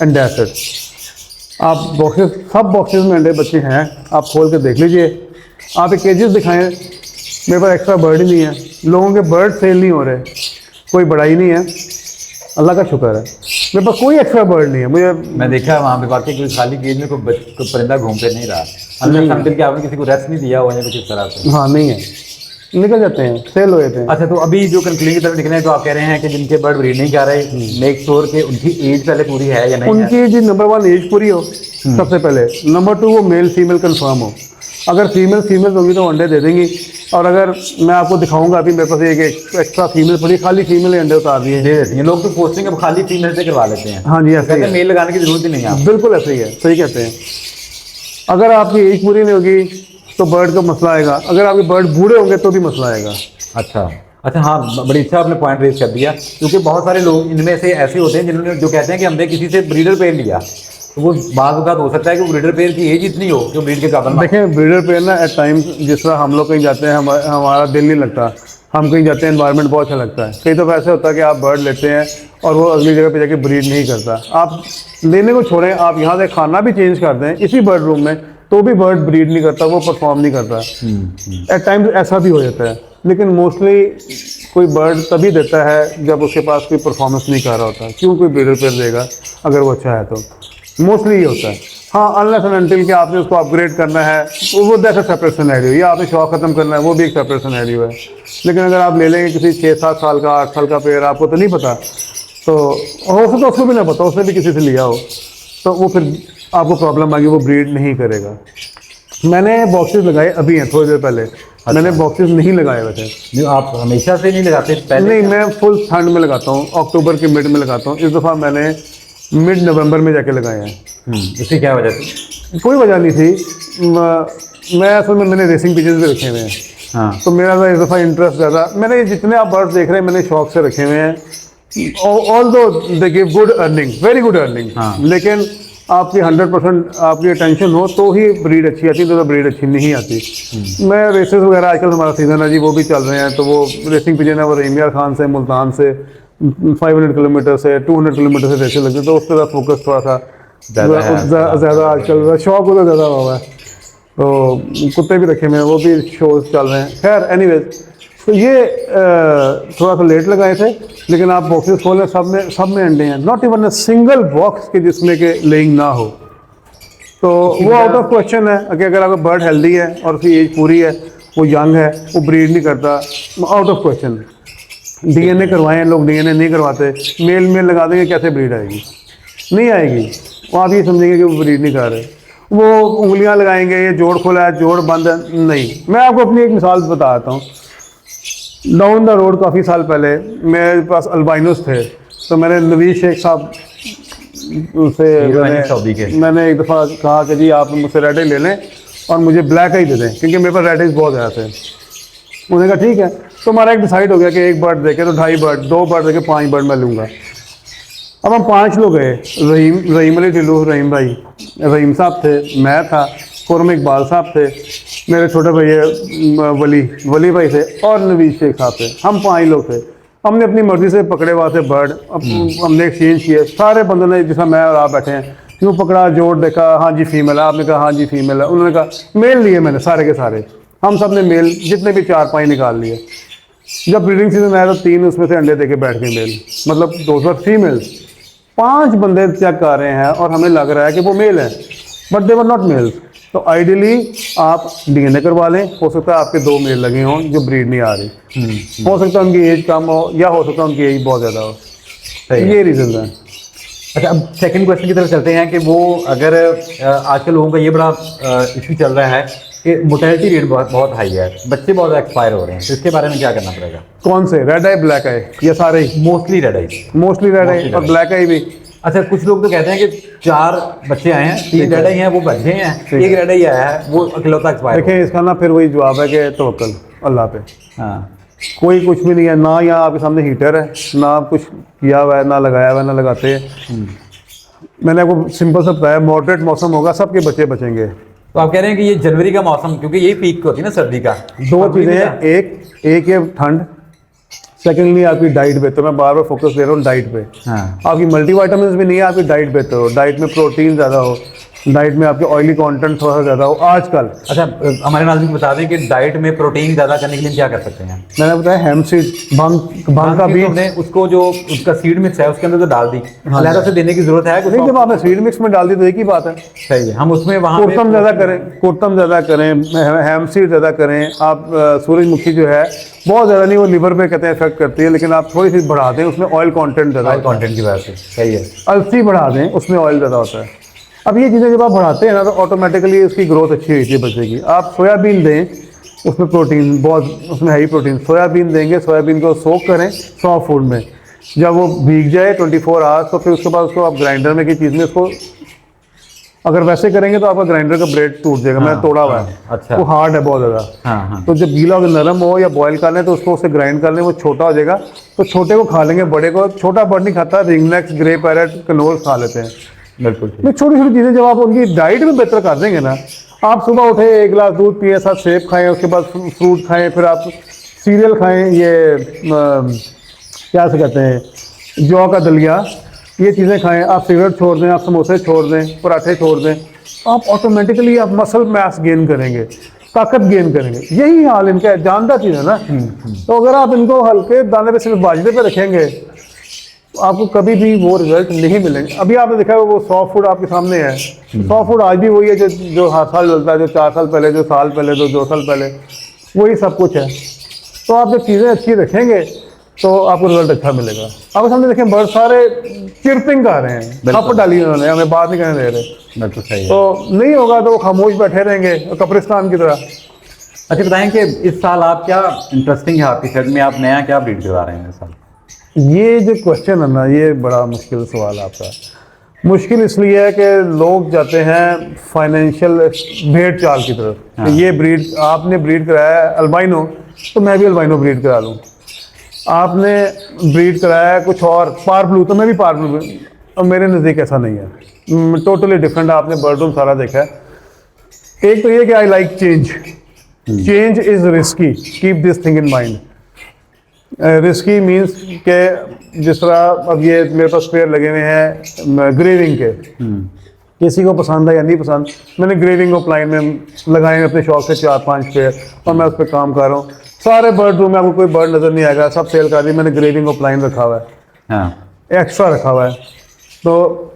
एंड दैट्स इट। आप बॉक्सेस, सब बॉक्सेस में अंडे बच्चे हैं, आप खोल के देख लीजिए। आप एक केजेस दिखाएं, मेरे पास एक्स्ट्रा बर्ड ही नहीं है, लोगों के बर्ड सेल नहीं हो रहे, कोई बड़ाई नहीं है, अल्लाह का शुक्र है, मेरे पास कोई एक्स्ट्रा बर्ड नहीं है। मुझे,
मैं देखा वहाँ पे वाकई कोई खाली केज में कोई परिंदा घूम फिर नहीं रहा, अंदर समझ के आपने किसी को रेस्ट नहीं दिया हुआ है कुछ इस तरह से।
हाँ, नहीं है, निकल जाते हैं, सेल हो जाते हैं।
अच्छा, तो अभी जो कंक्लूजन की तरफ निकले हैं, तो आप कह रहे हैं कि जिनके बर्ड ब्रीड नहीं कर रहे, मेक श्योर कि उनकी एज पहले पूरी है या नहीं है।
उनकी जी नंबर 1 एज पूरी हो सबसे पहले, नंबर 2 वो मेल फीमेल कंफर्म हो। अगर फीमेल होगी तो अंडे दे देंगी, और अगर मैं आपको दिखाऊंगा, अभी मेरे पास एक एक्स्ट्रा फीमेल पड़ी, खाली फीमेल अंडे उतार दिए,
दे देती हैं लोग, तो पोस्टिंग अब खाली फीमेल से करवा लेते हैं।
हाँ जी, ऐसे ही है,
मेल लगाने की जरूरत ही नहीं है।
बिल्कुल ऐसे ही है, सही कहते हैं। अगर आपकी एज पूरी नहीं होगी तो बर्ड का मसला आएगा, अगर आपके बर्ड बूढ़े होंगे तो भी मसला आएगा।
अच्छा, हाँ, बड़ी अच्छा आपने पॉइंट रेज कर दिया, क्योंकि बहुत सारे लोग इनमें से ऐसे होते हैं जिन्होंने जो कहते हैं कि हमने किसी से ब्रीडर पेयर लिया, तो वो बाद हो सकता है कि ब्रीडर पेयर की एज इतनी हो कि ब्रीड के काबिल ना हो।
देखें, ब्रीडर पेयर ना एट टाइम्स, जिस तरह हम लोग कहीं जाते हैं, हमारा दिल नहीं लगता, हम कहीं जाते हैं एनवायरनमेंट बहुत अच्छा लगता है, कई तो ऐसे होता है कि आप बर्ड लेते हैं और वो अगली जगह पे जाके ब्रीड नहीं करता। आप लेने को छोड़ें, आप यहाँ से खाना भी चेंज कर दें इसी बर्ड रूम में, तो भी बर्ड ब्रीड नहीं करता, वो परफॉर्म नहीं करता। एट टाइम्स ऐसा भी हो जाता है, लेकिन मोस्टली कोई बर्ड तभी देता है जब उसके पास कोई परफॉर्मेंस नहीं कर रहा होता। क्यों कोई ब्रीडर पेयर देगा अगर वो अच्छा है तो? मोस्टली ये होता है। हाँ, अनलेस एंड अनटिल कि आपने उसको अपग्रेड करना है, वो दैट्स अ सेपरेट सिनेरियो, या आपने शौक खत्म करना है, वो भी एक सेपरेट सिनेरियो है। लेकिन अगर आप ले लेंगे किसी 6-7 साल का, 8 साल का पेयर, आपको तो नहीं पता, तो हो सकता है उसको भी ना पता, उसने भी किसी से लिया हो, तो वो फिर आपको प्रॉब्लम आएगी, वो ब्रीड नहीं करेगा। मैंने बॉक्सेस लगाए अभी हैं थोड़ी देर पहले। मैंने बॉक्सेस नहीं लगाए हुए थे।
नहीं, आप हमेशा से नहीं लगाते पहले?
नहीं, मैं फुल ठंड में लगाता हूँ, अक्टूबर के मिड में लगाता हूँ। इस दफ़ा मैंने मिड नवंबर में जाके लगाए हैं।
इसकी क्या वजह थी?
कोई वजह नहीं थी। मैं असल में मैंने रेसिंग पिजेस भी रखे हुए हैं।
हाँ,
तो मेरा इस दफ़ा इंटरेस्ट ज़्यादा, मैंने जितने आप बर्ड्स देख रहे हैं मैंने शौक से रखे हुए हैं। ऑल दो they give good earning, very good earning.
हाँ।
लेकिन आपकी 100% आपकी अटेंशन हो तो ही ब्रीड अच्छी आती है, तो ब्रीड अच्छी नहीं आती। मैं रेसेस वगैरह, आजकल हमारा सीज़न है जी, वो भी चल रहे हैं। तो वो रेसिंग पिजन है, वो रहीम यार खान से, मुल्तान से 500 किलोमीटर से 200 किलोमीटर से रेसेस लगते हैं। तो उस पर फोकस थोड़ा सा ज़्यादा आजकल शौक होता ज़्यादा हुआ है। तो कुत्ते भी रखे हुए हैं, वो भी शोज चल रहे हैं। खैर एनीवेज, तो ये थोड़ा सा लेट लगाए थे, लेकिन आप बॉक्सेस खोलें, सब में अंडे हैं। Not even a single box के जिसमें के लेइंग ना हो। तो वो आउट ऑफ क्वेश्चन है कि अगर आपका बर्ड हेल्दी है और उसकी एज पूरी है, वो यंग है, वो ब्रीड नहीं करता, आउट ऑफ क्वेश्चन। डीएनए करवाएं लोग, डीएनए नहीं करवाते। मेल लगा देंगे, कैसे ब्रीड आएगी? नहीं आएगी। वो आप ये समझेंगे कि वो ब्रीड नहीं कर रहे। वो उंगलियां लगाएंगे, ये जोड़ खोला है, जोड़ बंद है, नहीं। मैं आपको अपनी एक मिसाल बताता हूँ। डाउन द रोड काफ़ी साल पहले मेरे पास अल्बाइनोस थे, तो मैंने नवीज शेख साहब से मैंने एक दफ़ा कहा कि जी आप मुझसे रेड आई ले लें और मुझे ब्लैक आई दे दें, क्योंकि मेरे पास रेड आइज बहुत ज़्यादा थे। उन्होंने कहा ठीक है। तो हमारा एक डिसाइड हो गया कि एक बर्ड देखे तो 2.5 बर्ड, 2 बर्ड देखे 5 बर्ड मैं लूँगा। अब हम 5 लोग गए। रहीम अली टिल्लू, रहीम भाई, रहीम साहब थे, मैं था, खुरम इकबाल साहब थे, मेरे छोटे भैया वली भाई थे और नवीज शेख साहब थे। हम 5 लोग थे। हमने अपनी मर्जी से पकड़े हुआ थे बर्ड, हमने एक्सचेंज किए। सारे बंदों ने, जैसा मैं और आप बैठे हैं, क्यों पकड़ा, जोड़ देखा, हाँ जी फीमेल है, आपने कहा हाँ जी फीमेल है, उन्होंने कहा मेल लिए। मैंने सारे के सारे, हम सब ने मेल, जितने भी 4-5 निकाल लिए। जब ब्रीडिंग सीजन आया तो 3 उसमें से अंडे देके बैठ गए मेल, मतलब 2 फीमेल्स। 5 बंदे चेक कर रहे हैं और हमें लग रहा है कि वो मेल है, but they were not males. तो आइडियली आप डीएनए करवा लें। हो सकता है आपके 2 मेल लगे हों जो ब्रीड नहीं आ रही। हो सकता है उनकी एज कम हो, या हो सकता है उनकी एज बहुत ज़्यादा हो। ये रीज़न है।
अच्छा, अब सेकंड क्वेश्चन की तरफ चलते हैं कि वो अगर आजकल लोगों का ये बड़ा इशू चल रहा है कि मोर्टेलिटी रेट बहुत हाई है, बच्चे बहुत एक्सपायर हो रहे हैं, तो इसके बारे में क्या करना पड़ेगा?
कौन से, रेड आई, ब्लैक आई, या सारे ही?
मोस्टली रेड आई।
मोस्टली रेड आई और ब्लैक आई भी।
अच्छा, कुछ लोग तो कहते हैं कि 4 बच्चे आए हैं, 3 रेड आई हैं, वो बच्चे हैं, 1 रेड आई आया है, वो अकेलौता एक्सपायर।
देखिए, इसका ना फिर वही जवाब है कि तवक्कल अल्लाह पे।
हाँ,
कोई कुछ भी नहीं है ना, यहाँ आपके सामने हीटर है ना, कुछ किया हुआ है ना, लगाया हुआ है ना लगाते हैं। मैंने आपको सिंपल सा बताया, मॉडरेट मौसम होगा, सबके बच्चे बचेंगे।
तो आप कह रहे हैं कि ये जनवरी का मौसम, क्योंकि यही पीक होती है ना सर्दी का।
2 चीज़ें हैं, एक ये ठंड, सेकेंडली आपकी डाइट पे। तो मैं बार बार फोकस दे रहा हूँ डाइट पे।
हाँ,
आपकी मल्टीविटामिन्स भी नहीं है, आपकी डाइट बेहतर हो, डाइट में प्रोटीन ज़्यादा हो, डाइट में आपके ऑयली कंटेंट थोड़ा सा ज़्यादा हो आजकल।
अच्छा, हमारे नाज़रीन को बता दें कि डाइट में प्रोटीन ज़्यादा करने के लिए क्या कर सकते हैं?
मैंने बताया हेम्प सीड, भांग का बीज।
हमने उसको जो उसका सीड मिक्स है उसके अंदर तो डाल दी, अलग से देने की जरूरत है?
नहीं, जब आपने सीड मिक्स में डाल दी तो एक ही बात है।
सही है, हम उसमें वहाँ
कुर्तम ज़्यादा करें, हेम्प सीड ज़्यादा करें। आप सूरजमुखी जो है बहुत ज़्यादा नहीं, वो लिवर पे कहते हैं इफेक्ट करती है, लेकिन आप थोड़ी सी बढ़ा दें, उसमें ऑयल कंटेंट ज़्यादा,
ऑयल कंटेंट की वजह से। सही है।
अलसी बढ़ा दें, उसमें ऑयल ज़्यादा होता है। अब ये चीज़ें जब आप बढ़ाते हैं ना, तो ऑटोमेटिकली उसकी ग्रोथ अच्छी होती है बच्चे की। आप सोयाबीन दें, उसमें प्रोटीन बहुत, उसमें हाई प्रोटीन। सोयाबीन देंगे, सोयाबीन को सोक करें सॉफ्ट फूड में, जब वो भीग जाए 24 आवर्स, तो फिर उसके बाद उसको आप ग्राइंडर में की चीज़ में उसको, अगर वैसे करेंगे तो आपका ग्राइंडर का ब्रेड टूट जाएगा। मैंने तोड़ा हुआ है।
अच्छा,
वो हार्ड है बहुत ज़्यादा।
हाँ।
तो जब गीला हो नरम हो या बॉयल कर लें तो उसको उससे ग्राइंड कर लें, वो छोटा हो जाएगा। तो छोटे को खा लेंगे, बड़े को, छोटा बर्ड नहीं खाता, रिंगनेक्स, ग्रे पैरेट, कनोर खा लेते हैं।
बिल्कुल।
छोटी छोटी चीज़ें जब आप उनकी डाइट में बेहतर कर देंगे ना, आप सुबह उठे 1 गिलास दूध पिए, साथ सेब खाएं, उसके बाद फ्रूट खाएं, फिर आप सीरियल खाएं, ये क्या से कहते हैं, जौ का दलिया, ये चीज़ें खाएं। आप सिगरेट छोड़ दें, आप समोसे छोड़ दें, पराठे छोड़ दें, आप ऑटोमेटिकली आप मसल मास गेन करेंगे, ताकत गेन करेंगे। यही हाल इनका है, जानदार चीज़ है ना। तो अगर आप इनको हल्के दाने पे सिर्फ बाजरे पे रखेंगे, आपको कभी भी वो रिजल्ट नहीं मिलेंगे। अभी आपने देखा है वो सॉफ्ट फूड आपके सामने है। सॉफ्ट फूड आज भी वही है जो हर साल चलता है, जो 4 साल पहले, जो साल पहले, जो 2 साल पहले, वही सब कुछ है। तो आप जब चीज़ें अच्छी रखेंगे तो आपको रिजल्ट अच्छा मिलेगा। अब सामने देखें बर्ड सारे चिरपिंग कर रहे हैं, थप डाली उन्होंने, हमें बात नहीं करने दे रहे।
बिल्कुल सही है।
तो नहीं होगा तो वो खामोश बैठे रहेंगे कब्रिस्तान की तरह।
अच्छा बताएं कि इस साल आप क्या इंटरेस्टिंग है आपकी शेड में, आप नया क्या ब्रीड करवा रहे हैं इस साल?
ये जो क्वेश्चन है ना, ये बड़ा मुश्किल सवाल आपका। मुश्किल इसलिए है कि लोग जाते हैं फाइनेंशियल भेड़ चाल की तरफ।
हाँ।
ये ब्रीड आपने ब्रीड कराया है अल्बाइनो, तो मैं भी अल्बाइनो ब्रीड करा लूँ। आपने ब्रीड कराया है कुछ और पार ब्लू, तो मैं भी पार ब्लू। और मेरे नज़दीक ऐसा नहीं है, टोटली डिफरेंट। आपने बर्ड रूम सारा देखा है। एक तो ये कि I like change, change is risky, keep this thing in mind. Risky means के जिस तरह अब ये मेरे पास पेड़ लगे हुए हैं ग्रेविंग के, किसी को पसंद है या नहीं पसंद, मैंने ग्रेविंग ऑफ लाइन में लगाए हैं अपने शौक से 4-5 पेड़, और मैं उस पर काम कर रहा हूँ। सारे बर्ड रूम में आपको कोई बर्ड नज़र नहीं आएगा, सब सेल कर दी। मैंने ग्रेविंग ऑफ लाइन रखा हुआ है,
हाँ
एक्स्ट्रा रखा हुआ है। तो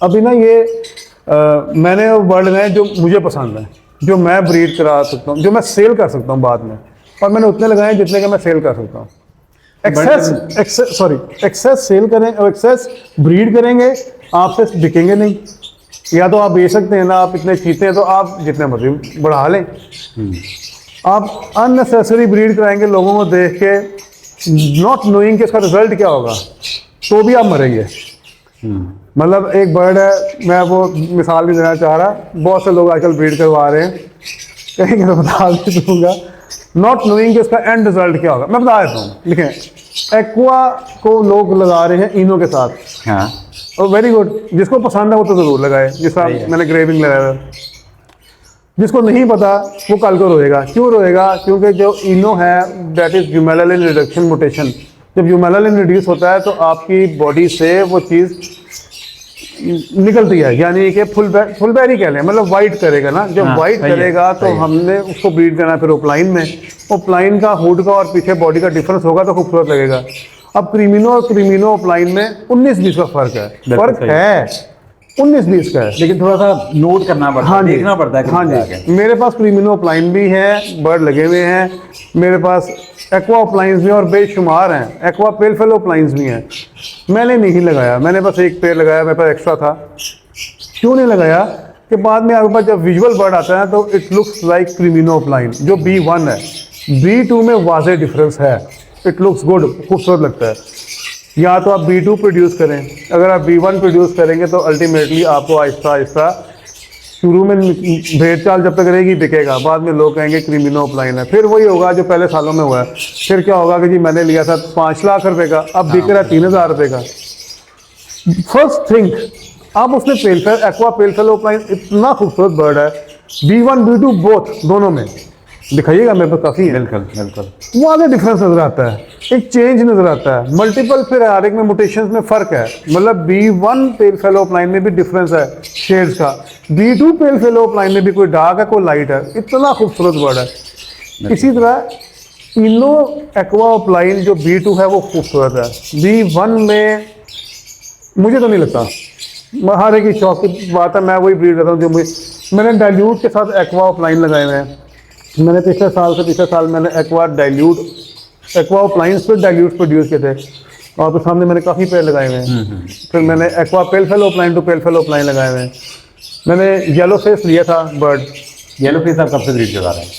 अभी ना ये मैंने वो बर्ड लगाए जो मुझे पसंद है, जो मैं ब्रीड करा सकता हूँ, जो मैं सेल कर सकता हूँ बाद में, और मैंने उतने लगाए जितने का मैं सेल कर सकता हूँ। एक्सेस सेल करें और एक्सेस ब्रीड करेंगे, आपसे बिकेंगे नहीं। या तो आप बेच सकते हैं ना, आप इतने चीते हैं तो आप जितने मर्जी बढ़ा लें। आप अननेसेसरी ब्रीड कराएंगे लोगों को देख के, नॉट नोइंग कि इसका रिजल्ट क्या होगा, तो भी आप मरेंगे। मतलब एक बर्ड है, मैं वो मिसाल नहीं देना चाह रहा, बहुत से लोग आजकल ब्रीड करवा रहे हैं, कहीं तो बता भी दूंगा, नॉट नोइंग कि इसका एंड रिजल्ट क्या होगा। मैं बता देता हूँ, देखें एक्वा को लोग लगा रहे हैं इनो के साथ,
हाँ
और वेरी गुड, जिसको पसंद है वो तो ज़रूर लगाए, जिस तरह मैंने ग्रेविंग लगाया है। जिसको नहीं पता वो कल को रोएगा। क्यों रोएगा? क्योंकि जो इनो है दैट इज़ ह्यूमेलालिन रिडक्शन म्यूटेशन। जब ह्यूमेलालिन रिड्यूस होता है तो आपकी बॉडी से वो चीज़ निकलती है, यानी कि फुलबेरी कह लें, मतलब वाइट करेगा ना। जब
हाँ,
वाइट करेगा तो हमने उसको ब्रीड करना है फिर ओपलाइन में। ओपलाइन का हुड का और पीछे बॉडी का डिफरेंस होगा तो खूबसूरत लगेगा। अब क्रीमिनो और क्रीमिनो ओपलाइन में 19-20 का फर्क है, फर्क है 19-20 का है,
लेकिन थोड़ा सा नोट करना पड़ता है, देखना पड़ता है।
हाँ जी, मेरे पास क्रीमिनो ओपलाइन भी है, बर्ड लगे हुए हैं, मेरे पास एक्वा ओपलाइंस भी और बेशुमार हैं, एक्वा पेल फेलो ओपलाइंस भी हैं। मैंने नहीं लगाया, मैंने बस एक पेड़ लगाया, मेरे पास एक्स्ट्रा था। क्यों नहीं लगाया कि बाद में आपके पास जब विजुअल बर्ड आता है तो इट लुक्स लाइक क्रीमिनो ओपलाइन जो B1 है। B2 में वाज़ेह डिफरेंस है, इट लुक्स गुड, खूबसूरत लगता है। या तो आप B2 प्रोड्यूस करें, अगर आप B1 प्रोड्यूस करेंगे तो अल्टीमेटली आपको आहिस्ता आहिस्ता शुरू में भेड़ चाल जब तक रहेगी बिकेगा, बाद में लोग कहेंगे क्रीमिनो ओपलाइन है। फिर वही होगा जो पहले सालों में हुआ है। फिर क्या होगा कि जी मैंने लिया था 5 लाख रुपए का, अब बिक रहा है 3,000 रुपये का। फर्स्ट थिंक, आप उसने पेलफेल एक्वा पेलफेल ओपलाइन इतना खूबसूरत बर्ड है, B1 B2 बोथ दोनों में दिखाइएगा, मेरे पास काफ़ी है।
बिल्कुल बिल्कुल,
वो आगे डिफरेंस नजर आता है, एक चेंज नजर आता है, मल्टीपल फिर हर एक में म्यूटेशंस में फर्क है। मतलब B1 पेल फेलो ओपलाइन में भी डिफरेंस है शेड्स का, B2 पेल फेलो ओपलाइन में भी कोई डार्क है कोई लाइट है। इतना खूबसूरत वर्ड है। इसी तरह इनो एक्वा ओपलाइन जो B2 है वो खूबसूरत है, B1 में मुझे तो नहीं लगता। हर एक की शौक की बात है, मैं वही ब्रीड करता हूँ जो मैंने डाइल्यूट के साथ एक्वा ओपलाइन लगाए हुए हैं। मैंने पिछले साल मैंने एक्वा ओपलाइंस पर डाइल्यूट प्रोड्यूस किए थे, और तो सामने मैंने काफ़ी पेड़ लगाए हुए हैं। फिर मैंने aqua pale fallow opaline to pale fallow opaline लगाए हुए हैं। मैंने येलो फेस लिया था बर्ड।
येलो फेस आप कब से ब्रीड करवा रहे हैं?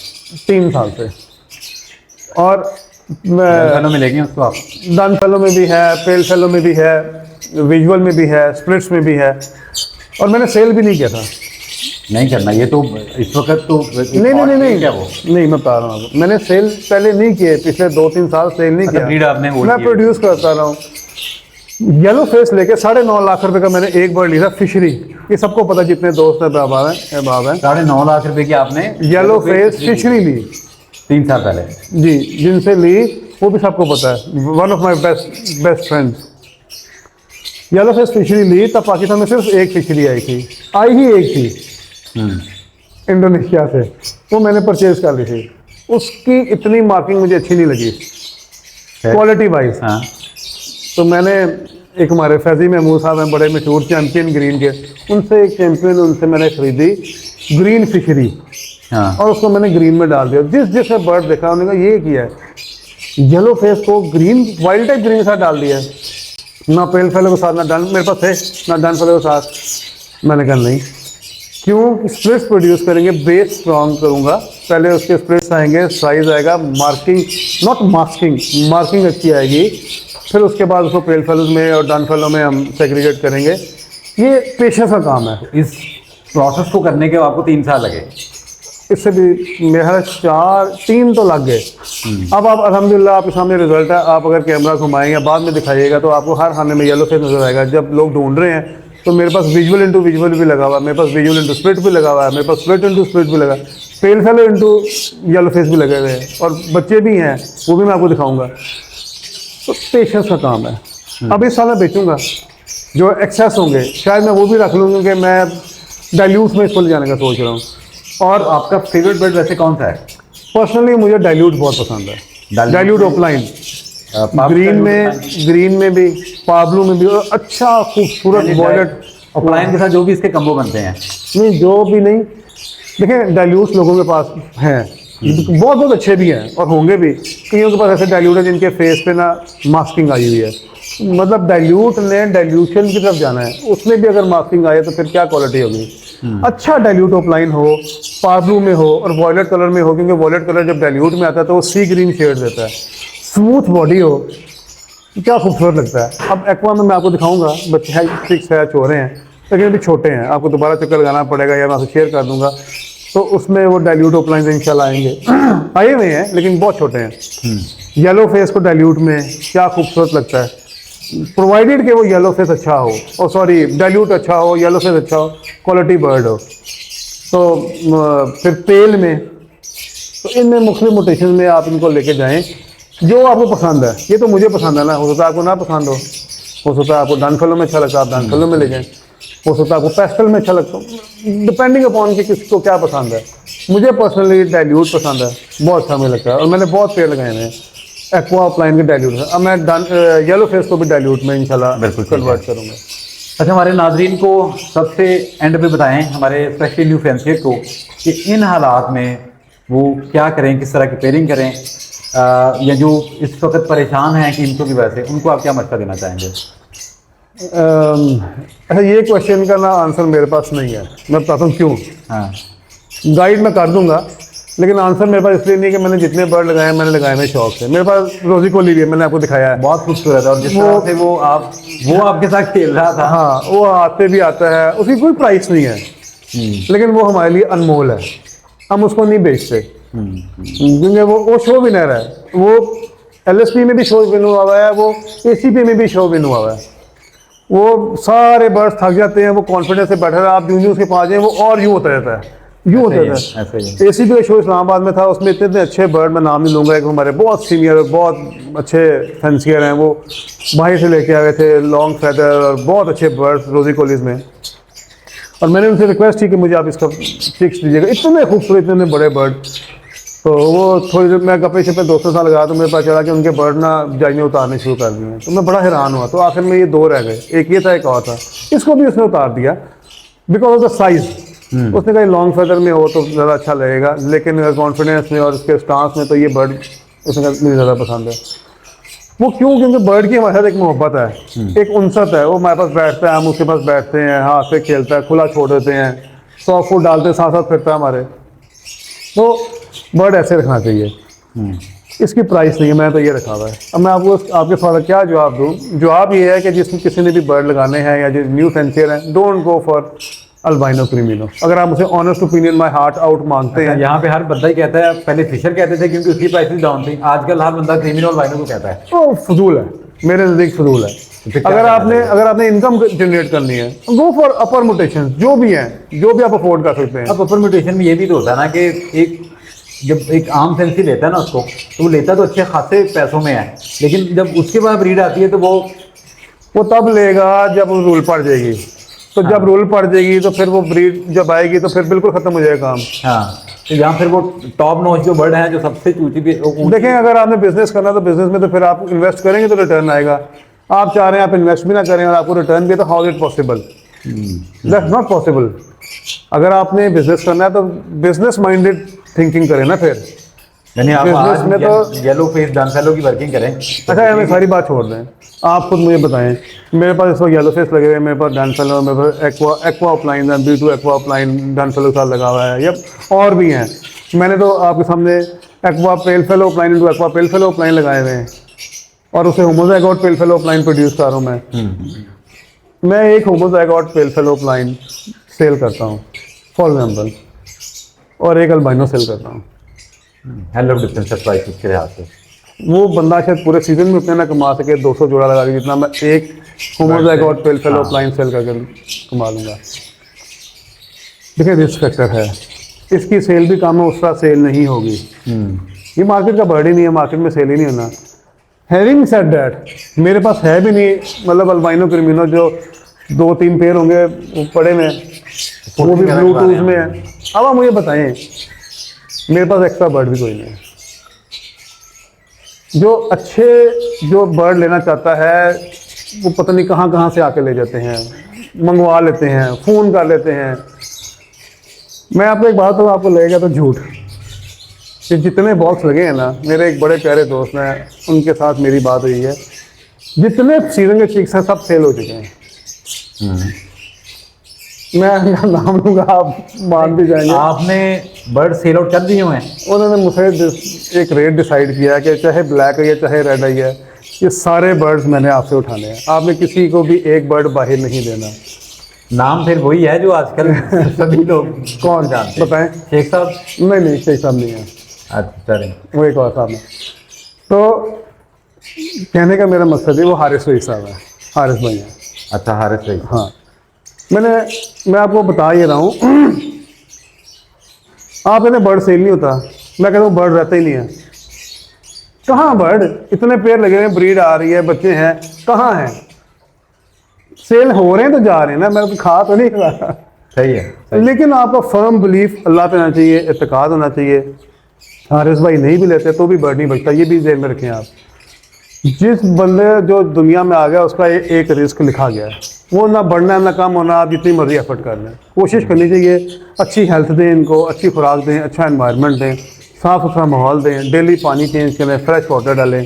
3 साल से। और
फेलो में लेंगे उसको आप?
डन फेलो में भी है, पेल फेलो में भी है, विजुअल में भी है, स्प्लिट्स में भी है, और मैंने सेल भी नहीं किया था।
नहीं करना ये तो इस वक्त तो
नहीं
क्या वो
नहीं, मैं बता रहा हूँ, मैंने सेल पहले नहीं किए, पिछले 2-3 साल सेल नहीं किया।
ब्रीड आपने
मैं प्रोड्यूस करता रहा हूँ। येलो फेस लेके 9.5 लाख रुपए का मैंने एक बर्ड लिया था, फिशरी। ये सबको पता, जितने दोस्त हैं बाब हैं
9.5 लाख रुपए की आपने
येलो फेस फिशरी ली
3 साल पहले
जी, जिनसे ली वो भी सबको पता है, one of my best friends. येलो फेस फिशरी ली, तब पाकिस्तान में सिर्फ एक फिशरी आई ही एक थी इंडोनेशिया से, वो मैंने परचेज कर ली थी। उसकी इतनी मार्किंग मुझे अच्छी नहीं लगी क्वालिटी वाइज।
हाँ।
तो मैंने एक हमारे फैजी महमूद साहब हैं, बड़े मशहूर चैम्पियन ग्रीन के, उनसे एक चैम्पियन उनसे मैंने खरीदी ग्रीन फिशरी।
हाँ।
और उसको मैंने ग्रीन में डाल दिया। जिसने बर्ड देखा उन्होंने कहा ये किया है, येलो फेस को ग्रीन वाइल्ड टाइप ग्रीन के साथ डाल दिया है, ना पेल फेलो के साथ, ना डन मेरे पास थे ना डन फेलो के साथ। मैंने कहा नहीं, क्यों स्प्लिट्स प्रोड्यूस करेंगे, बेस स्ट्रॉन्ग करूंगा, पहले उसके स्प्लिट्स आएंगे, साइज आएगा, मार्किंग नॉट मास्किंग, मार्किंग अच्छी आएगी, फिर उसके बाद उसको पेल फेलोज में और डन फेलो में हम सेग्रीगेट करेंगे। ये पेशेंस का काम है।
इस प्रोसेस को करने के आपको 3 साल लगे?
इससे भी मेरा 3 तो लग गए। अब आप अल्हम्दुलिल्लाह आपके सामने रिजल्ट है, आप अगर कैमरा घुमाएंगे या बाद में दिखाइएगा तो आपको हर खाने में येलो फेस नजर आएगा। जब लोग ढूंढ रहे हैं तो मेरे पास विजुअल इंटू विजुअल भी लगा हुआ है, मेरे पास विजुअल इंटू स्प्लिट भी लगा हुआ है, मेरे पास स्प्लिट इंटू स्प्लिट भी लगा, पेल फेलो इंटू येलो फेस भी लगे हुए हैं, और बच्चे भी हैं, वो भी मैं आपको दिखाऊंगा। तो पेशेंस का काम है। अब इस साल मैं बेचूंगा, जो एक्सेस होंगे शायद मैं वो भी रख लूँगा कि मैं डाइल्यूट में इसको ले जाने का सोच रहा हूँ।
और आपका फेवरेट बर्ड वैसे कौन सा है?
पर्सनली मुझे डाइल्यूट बहुत पसंद है, डाइल्यूट ओपलाइन, ग्रीन में भी, पाब्लू में भी, और अच्छा खूबसूरत वॉयलेट
ओपलाइन के साथ जो भी इसके कम्बो बनते हैं।
नहीं, जो भी नहीं, देखें डाइल्यूट लोगों के पास हैं, बहुत बहुत अच्छे भी हैं और होंगे भी, कईयों के पास ऐसे डाइल्यूट है जिनके फेस पे ना मास्किंग आई हुई है, मतलब डाइल्यूट ने डाइल्यूशन की तरफ जाना है, उसमें भी अगर मास्किंग आए तो फिर क्या क्वालिटी होगी। अच्छा डाइल्यूट ओपलाइन हो, पाब्लू में हो और वॉयलेट कलर में हो, क्योंकि वॉयलेट कलर जब डाइल्यूट में आता है तो वो सी ग्रीन शेड देता है, स्मूथ बॉडी हो, क्या खूबसूरत लगता है। अब एक्वा में मैं आपको दिखाऊंगा, बच्चे है 6 है, छोरे हैं, लेकिन अभी छोटे हैं, आपको दोबारा चक्कर लगाना पड़ेगा या मैं आपसे शेयर कर दूंगा, तो उसमें वो डाइल्यूट ओपलाइन इंशाल्लाह आएंगे। आए हुए हैं लेकिन बहुत छोटे हैं। येलो फेस को डाइल्यूट में क्या खूबसूरत लगता है, प्रोवाइडेड कि वो येलो फेस अच्छा हो, और सॉरी डाइल्यूट अच्छा हो, येलो फेस अच्छा हो, क्वालिटी बर्ड हो। तो फिर पेल में, तो इनमें मुख्तलिफ मोटेशन में आप इनको लेके जाएं जो आपको पसंद है। ये तो मुझे पसंद है ना, हो सकता है आपको ना पसंद हो सकता है आपको डन फेलो में अच्छा लगता है, आप डन फेलो में ले जाएं, हो सकता है आपको पेस्टल में अच्छा लगता है, डिपेंडिंग अपॉन कि किसको क्या पसंद है। मुझे पर्सनली डाइल्यूट पसंद है, बहुत अच्छा मुझे लगता है, और मैंने बहुत पेड़ लगाए हैं एक्वा अपलाइन के डाइल्यूट है। अब मैं येलो फेस को भी डाइल्यूट में इंशाल्लाह बिल्कुल कन्वर्ट करूँगा।
अच्छा, हमारे नाजरीन को सबसे एंड पे बताएं, हमारे स्पेशली न्यू फैंसियर को, कि इन हालात में वो क्या करें, किस तरह की पेयरिंग करें, या जो इस वक्त परेशान हैं कीमतों की वजह से, उनको आप क्या मशवरा देना चाहेंगे?
अच्छा, ये क्वेश्चन का ना आंसर मेरे पास नहीं है, मैं बताता हूँ क्यों।
हाँ,
गाइड मैं कर दूंगा, लेकिन आंसर मेरे पास इसलिए नहीं कि मैंने जितने बर्ड लगाए मैंने लगाए मेरे शौक से। मेरे पास रोजी कोली भी है, मैंने आपको दिखाया है,
बहुत खूबसूरत है, और जिस तरह से वो आपके साथ खेल रहा था।
हाँ, वो आते भी आता है, उसकी कोई प्राइस नहीं है, लेकिन वो हमारे लिए अनमोल है, हम उसको नहीं बेचते, क्योंकि वो शो विनर है, वो LSP में भी शो विन हुआ है, वो ACP में भी शो विन हुआ है। वो सारे बर्ड्स थक जाते हैं, वो कॉन्फिडेंस से बैठे रहे, आप यूं उसके पास जाए वो और यूं होता रहता है, यूं होता रहता है। ACP का शो इस्लामाबाद में था, उसमें इतने अच्छे बर्ड, मैं नाम नहीं लूँगा, एक हमारे बहुत सीनियर बहुत अच्छे फैंसियर हैं, वो बाहर से लेके आए थे लॉन्ग फैदर और बहुत अच्छे बर्ड्स रोजी कॉलेज में, और मैंने उनसे रिक्वेस्ट की कि मुझे आप इसका फिक्स दीजिएगा, इतने खूबसूरत इतने बड़े बर्ड। तो वो थोड़ी देर मैं गप्पे शप्पे दोस्तों से लगा, तो मेरे पास चला कि उनके बर्ड ना जाइए उतारने शुरू कर दिए, तो मैं बड़ा हैरान हुआ। तो आखिर में ये 2 रह गए, एक ये था एक और था, इसको भी उसने उतार दिया बिकॉज ऑफ द साइज। उसने कहा लॉन्ग फेदर में हो तो ज़्यादा अच्छा लगेगा, लेकिन कॉन्फिडेंस में और उसके स्टांस में तो ये बर्ड उसने कहा मुझे ज़्यादा पसंद है। वो क्यों? क्योंकि बर्ड की हमारे साथ एक मोहब्बत है, एक उनसत है, वो हमारे पास बैठता है, हम उसके पास बैठते हैं, हाथ से खेलता है, खुला छोड़ देते हैं, सॉफ्ट फूड डालते हैं, साथ साथ फिरता है हमारे। तो बर्ड ऐसे रखना चाहिए, इसकी प्राइस नहीं है, मैं तो ये रखा हुआ है। अब मैं आपको आपके सवाल क्या जवाब दूँ? जवाब ये है कि जिसमें किसी ने भी बर्ड लगाने हैं या जो न्यू फैंसियर हैं, डोंट गो फॉर अल्बाइनो क्रीमिनो। अगर आप मुझे honest opinion my heart out मांगते हैं,
यहाँ पे हर बंदा ही कहता है, पहले फिशर कहते थे क्योंकि उसकी प्राइस डाउन थी, आजकल हर बंदा क्रीमिनो अल्बाइनो को कहता है,
तो फजूल है, मेरे नज़दीक फजूल है। अगर आपने इनकम जनरेट करनी है, गो फॉर अपर म्यूटेशन, जो भी हैं, जो भी आप अफोर्ड कर सकते हैं।
अब अपर म्यूटेशन में ये भी तो होता है ना कि एक जब एक आम फैंसी लेता है ना उसको, तो वो लेता तो अच्छे खासे पैसों में है, लेकिन जब उसके बाद ब्रीड आती है तो वो
तब लेगा जब रूल पड़ जाएगी। तो जब रूल पड़ जाएगी तो फिर वो ब्रीड जब आएगी तो फिर बिल्कुल खत्म हो जाएगा काम।
हाँ, तो यहाँ फिर वो टॉप नॉच जो बर्ड है, जो सबसे ऊंची भी
देखें, अगर आपने बिजनेस करना तो बिजनेस में तो फिर आप इन्वेस्ट करेंगे तो रिटर्न आएगा। आप चाह रहे हैं आप इन्वेस्ट भी ना करें और आपको रिटर्न भी, तो how is it possible? That's not possible. अगर आपने बिजनेस करना है तो बिजनेस माइंडेड थिंकिंग करें ना, फिर
यानी आप
बिजनेस
आज
में तो
येलो फेस डन फेलो की वर्किंग करें।
अच्छा हमें सारी बात छोड़ दें, आप खुद मुझे बताएं। मेरे पास इस वक्त येलो फेस लगे हुए हैं, मेरे पास डन फेलो, मेरे पास एक्वा अपलाइन है, B2 aqua upline done fellow के साथ लगा हुआ है, या और भी हैं। मैंने तो आपके सामने aqua pale fallow opaline into aqua pale fallow opaline लगाए हुए हैं, और उसे homozygote pale fallow opaline produce कर रहा हूँ मैं एक homozygote pale fallow opaline sell करता हूँ फॉर एग्जाम्पल, और एक अल्बाइनो सेल करता हूँ।
हेलो डिफरेंस है प्राइस के लिहाज से।
वो बंदा शायद पूरे सीजन में उतना ना कमा सके 200 जोड़ा लगा के जितना मैं एक homozygote pale fallow opaline sell करके कमा लूँगा। देखिए रिस्क फैक्टर है, इसकी सेल भी कम है, उसका सेल नहीं होगी। ये मार्केट का बर्ड ही नहीं है, मार्केट में सेल ही नहीं होना। हैविंग सेड दैट, मेरे पास है भी नहीं, मतलब अल्बाइनो क्रिमिनो जो 2-3 पेयर होंगे वो पड़े में, वो भी ब्लूटूथ में है। अब आप मुझे बताएं, मेरे पास एक्स्ट्रा बर्ड भी कोई नहीं है। जो बर्ड लेना चाहता है वो पता नहीं कहाँ कहाँ से आके ले जाते हैं, मंगवा लेते हैं, फ़ोन कर लेते हैं। मैं आपको एक बात तो आपको लगेगा तो झूठ, कि जितने बॉक्स लगे हैं ना, मेरे एक बड़े प्यारे दोस्त हैं, उनके साथ मेरी बात हुई है, जितने सीजन के चिक्स हैं सब सेल हो चुके हैं। मैं उनका नाम लूँगा, आप मान भी जाएंगे।
आपने बर्ड सेल आउट कर दिए हुए हैं?
उन्होंने मुझसे एक रेट डिसाइड किया कि चाहे ब्लैक है या चाहे रेड है, ये सारे बर्ड्स मैंने आपसे उठाने हैं, आपने किसी को भी एक बर्ड बाहर नहीं देना।
नाम फिर वही है जो आजकल सभी लोग
कौन
जानते हैं।
बताएं?
शेख साहब?
नहीं शेख साहब नहीं है,
अच्छा
वो एक और साहब है। तो कहने का मेरा मकसद है वो हारिस भाई साहब है, हारिस भाई हैं।
अच्छा हारिस भाई।
हाँ, मैं आपको बता ये रहा हूँ, आप कहते बर्ड सेल नहीं होता, मैं कहता हूँ बर्ड रहता ही नहीं है। कहाँ बर्ड, इतने पेड़ लगे हुए हैं, ब्रीड आ रही है, बच्चे हैं, कहाँ हैं? सेल हो रहे हैं तो जा रहे हैं ना, मैं तो खा तो नहीं रहा।
सही है।
लेकिन आपका फर्म बिलीफ अल्लाह पे होना चाहिए, इत्तेकाद होना चाहिए। हारिस भाई नहीं भी लेते तो भी बर्ड नहीं बचता, ये भी ध्यान में रखें आप। जिस बंदे जो दुनिया में आ गया उसका एक रिस्क लिखा गया है, वो ना बढ़ना ना कम होना, आप जितनी मर्जी एफर्ट कर लें। कोशिश करनी चाहिए, अच्छी हेल्थ दें इनको, अच्छी खुराक दें, अच्छा एनवायरनमेंट दें, साफ़ सुथरा माहौल दें, डेली पानी चेंज करें, फ्रेश वाटर डालें,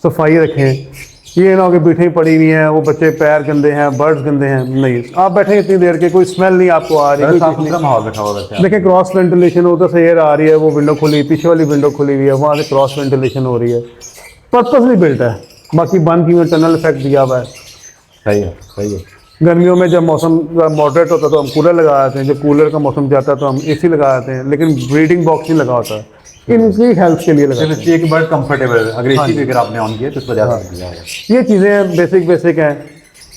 सफाई रखें। ये ना हो कि बैठे ही पड़ी हुई हैं, वो बच्चे पैर गंदे हैं, बर्ड्स गंदे हैं, नहीं, आप बैठे इतनी देर के, कोई स्मेल नहीं आपको आ रही, कोई
साफ सुथरा माहौल रखा हुआ है।
देखिए क्रॉस वेंटिलेशन, उधर से एयर आ रही है, वो विंडो खुली, पीछे वाली विंडो खुली हुई है, वहाँ से क्रॉस वेंटिलेशन हो रही है, पर्पसली बिल्ट है। बाकी बंद की हुई टनल इफेक्ट दिया हुआ है।
सही है, सही है।
गर्मियों में जब मौसम मॉडरेट होता है तो हम कूलर लगा देते हैं, जब कूलर का मौसम जाता है तो हम एसी लगा देते हैं, लेकिन ब्रीडिंग बॉक्स नहीं लगा होता, इनकी हेल्थ के लिए लगा देते हैं।
एक बर्ड कंफर्टेबल, अगर एसी भी अगर आपने ऑन किया तो इस वजह से दिया है।
ये चीज़ें बेसिक हैं।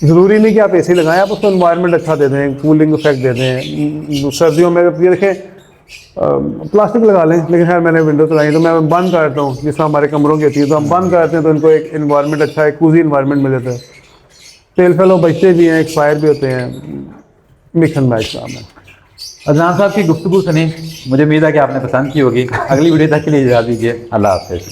ज़रूरी नहीं कि आप एसी लगाएं, आप उसको एनवायरनमेंट अच्छा दे दें, कूलिंग इफेक्ट दे दें। सर्दियों में ये देखें प्लास्टिक लगा लें, लेकिन खैर मैंने विंडो लगाई तो मैं बंद कर देता हूँ, जिस तरह हमारे कमरों की होती है तो हम बंद करते हैं, तो इनको एक इन्वायरमेंट अच्छा है, कूजी इन्वायरमेंट मिल जाता है। तेल फेलो बचते भी हैं, एक्सपायर भी होते हैं, मिक्स एंड मैच काम है।
अदनान साहब की गुफ्तगू सुनी, मुझे उम्मीद है कि आपने पसंद की होगी। अगली वीडियो तक के लिए इजाज़त दीजिए, अल्लाह हाफ़िज़।